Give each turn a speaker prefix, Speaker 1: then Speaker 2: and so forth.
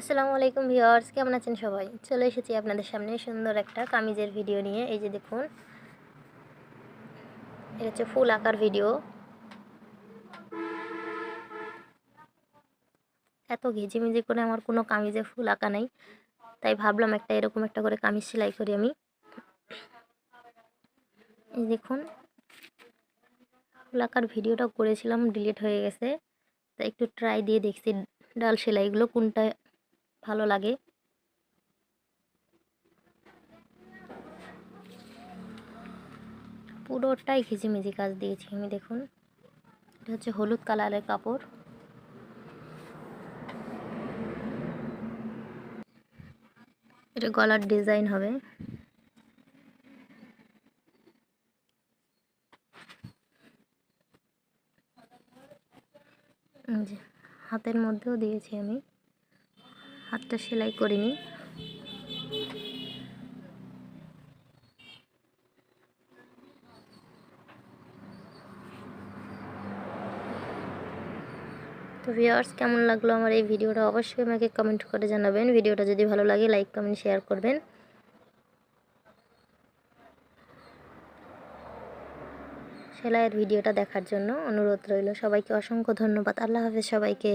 Speaker 1: আসসালামু আলাইকুম ভিউয়ার্স, কেমন আছেন সবাই? চলে এসেছি আপনাদের সামনে সুন্দর একটা কামিজের ভিডিও নিয়ে। এই যে দেখুন, এটা হচ্ছে ফুল আঁকার ভিডিও। এত ঘিজিমিজি করে আমার কোনো কামিজে ফুল আঁকা নাই, তাই ভাবলাম এরকম একটা করে কামিজ সেলাই করি আমি। এই দেখুন, ফুল আঁকার ভিডিওটা করেছিলাম, ডিলিট হয়ে গেছে, তাই একটু ট্রাই দিয়ে দেখছি ডাল সেলাইগুলো কোনটা ভালো লাগে। পুরোটাই ঘিজিমিজি কাজ দিয়েছি আমি। দেখুন, এটা হচ্ছে হলুদ কালারের কাপড়। এটা গলার ডিজাইন হবে। যে হাতের মধ্যেও দিয়েছি আমি, হাতটা সেলাই করিনি। তো ভিউয়ার্স, কেমন লাগলো আমার এই ভিডিওটা অবশ্যই আমাকে কমেন্ট করে জানাবেন। ভিডিওটা যদি ভালো লাগে লাইক কমেন্ট শেয়ার করবেন। সেলাইয়ের ভিডিওটা দেখার জন্য অনুরোধ রইল। সবাইকে অসংখ্য ধন্যবাদ। আল্লাহ হাফেজ সবাইকে।